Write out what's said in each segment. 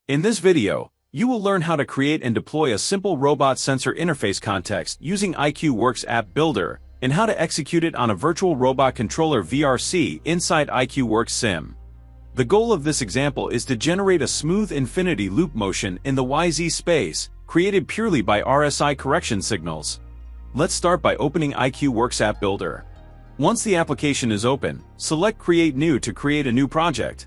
In this video, you will learn how to create and deploy a simple robot sensor interface context using iiQWorks.AppBuilder and how to execute it on a virtual robot controller VRC inside iiQWorks.Sim. The goal of this example is to generate a smooth infinity loop motion in the YZ space, created purely by RSI correction signals. Let's start by opening iiQWorks.AppBuilder. Once the application is open, select Create New to create a new project.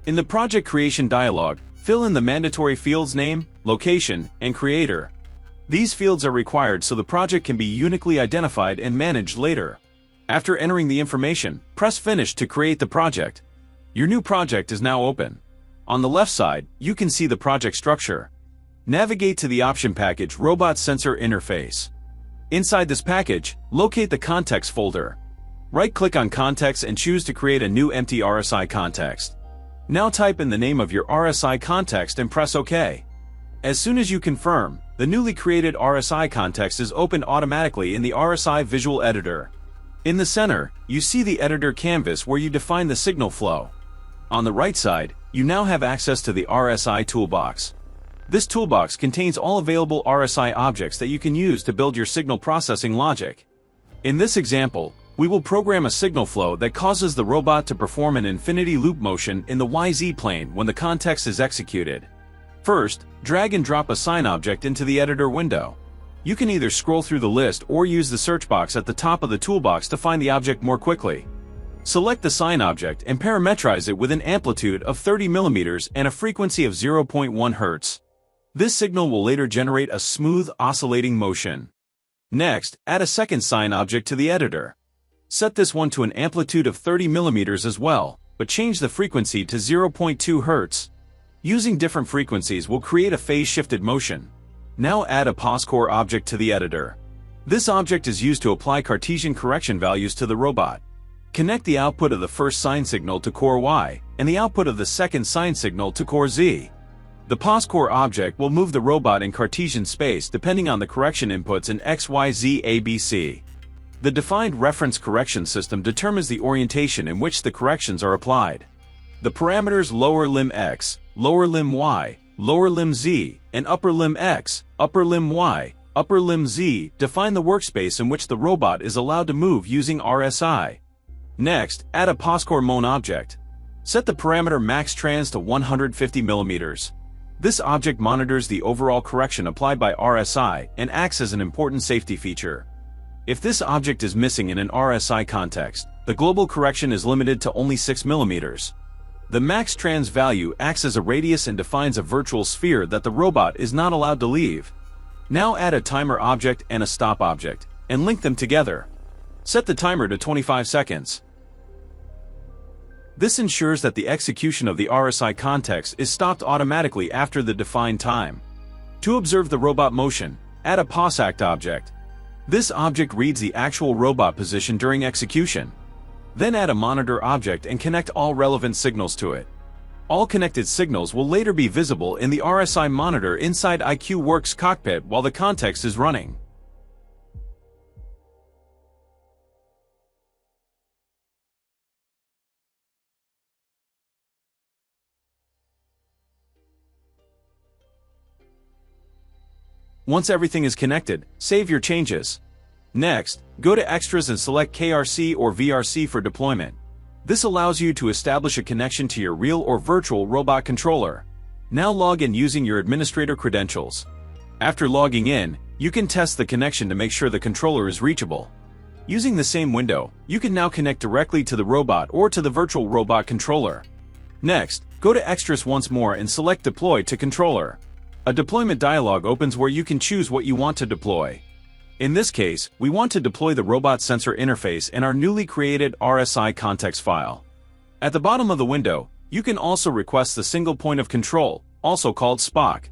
In the project creation dialog, fill in the mandatory fields name, location, and creator. These fields are required so the project can be uniquely identified and managed later. After entering the information, press Finish to create the project. Your new project is now open. On the left side, you can see the project structure. Navigate to the option package RobotSensorInterface. Inside this package, locate the context folder. Right-click on Context and choose to create a new empty RSI context. Now type in the name of your RSI context and press OK. As soon as you confirm, the newly created RSI context is opened automatically in the RSI Visual Editor. In the center, you see the editor canvas where you define the signal flow. On the right side, you now have access to the RSI toolbox. This toolbox contains all available RSI objects that you can use to build your signal processing logic. In this example, we will program a signal flow that causes the robot to perform an infinity loop motion in the YZ plane when the context is executed. First, drag and drop a sine object into the editor window. You can either scroll through the list or use the search box at the top of the toolbox to find the object more quickly. Select the sine object and parameterize it with an amplitude of 30 mm and a frequency of 0.1 Hz. This signal will later generate a smooth, oscillating motion. Next, add a second sine object to the editor. Set this one to an amplitude of 30 mm as well, but change the frequency to 0.2 Hz. Using different frequencies will create a phase-shifted motion. Now add a POSCORR object to the editor. This object is used to apply Cartesian correction values to the robot. Connect the output of the first sine signal to core Y, and the output of the second sine signal to core Z. The POSCORR object will move the robot in Cartesian space depending on the correction inputs in X, Y, Z, A, B, C. The defined reference correction system determines the orientation in which the corrections are applied. The parameters lower limb X, lower limb Y, lower limb Z, and upper limb X, upper limb Y, upper limb Z define the workspace in which the robot is allowed to move using RSI. Next, add a POSCORR mon object. Set the parameter max trans to 150 mm. This object monitors the overall correction applied by RSI and acts as an important safety feature. If this object is missing in an RSI context, the global correction is limited to only 6 mm. The max trans value acts as a radius and defines a virtual sphere that the robot is not allowed to leave. Now add a timer object and a stop object, and link them together. Set the timer to 25 seconds. This ensures that the execution of the RSI context is stopped automatically after the defined time. To observe the robot motion, add a PosAct object. This object reads the actual robot position during execution. Then add a monitor object and connect all relevant signals to it. All connected signals will later be visible in the RSI monitor inside iiQWorks cockpit while the context is running. Once everything is connected, save your changes. Next, go to Extras and select KRC or VRC for deployment. This allows you to establish a connection to your real or virtual robot controller. Now log in using your administrator credentials. After logging in, you can test the connection to make sure the controller is reachable. Using the same window, you can now connect directly to the robot or to the virtual robot controller. Next, go to Extras once more and select Deploy to Controller. A deployment dialog opens where you can choose what you want to deploy. In this case, we want to deploy the robot sensor interface in our newly created RSI context file. At the bottom of the window, you can also request the single point of control, also called SPOC.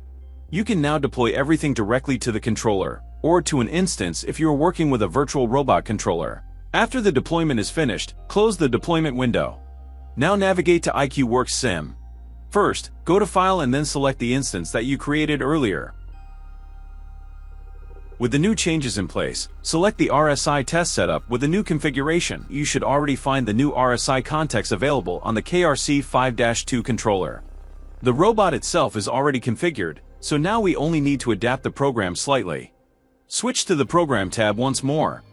You can now deploy everything directly to the controller, or to an instance if you are working with a virtual robot controller. After the deployment is finished, close the deployment window. Now navigate to iiQWorks.Sim. First, go to File and then select the instance that you created earlier. With the new changes in place, select the RSI test setup with the new configuration. You should already find the new RSI context available on the KRC 5-2 controller. The robot itself is already configured, so now we only need to adapt the program slightly. Switch to the Program tab once more.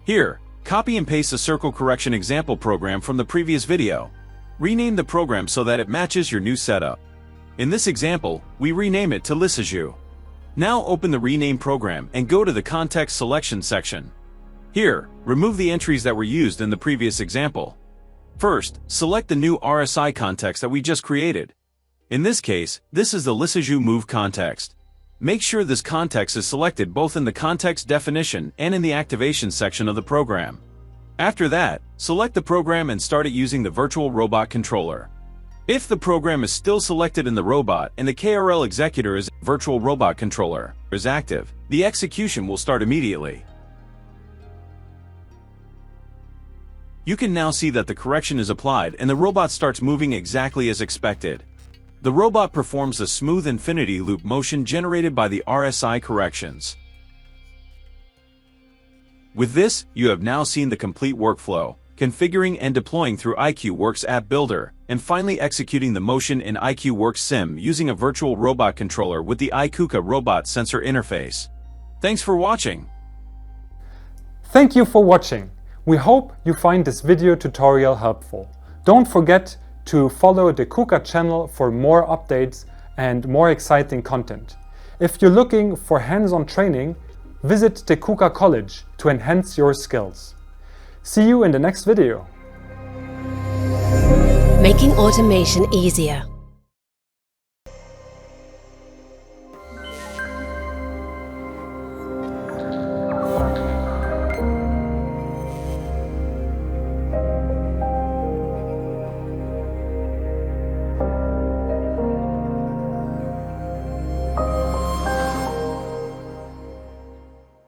Here, copy and paste the circle correction example program from the previous video. Rename the program so that it matches your new setup. In this example, we rename it to Lissajous. Now open the rename program and go to the context selection section. Here, remove the entries that were used in the previous example. First, select the new RSI context that we just created. In this case, this is the Lissajous move context. Make sure this context is selected both in the context definition and in the activation section of the program. After that, select the program and start it using the virtual robot controller. If the program is still selected in the robot and the KRL executor is virtual robot controller is active, the execution will start immediately. You can now see that the correction is applied and the robot starts moving exactly as expected. The robot performs a smooth infinity loop motion generated by the RSI corrections. With this, you have now seen the complete workflow, configuring and deploying through iiQWorks.AppBuilder, and finally executing the motion in iiQWorks.Sim using a virtual robot controller with the iiQKA.Robot sensor interface. Thanks for watching. Thank you for watching. We hope you find this video tutorial helpful. Don't forget to follow the KUKA channel for more updates and more exciting content. If you're looking for hands-on training, visit the KUKA College to enhance your skills. See you in the next video. Making automation easier.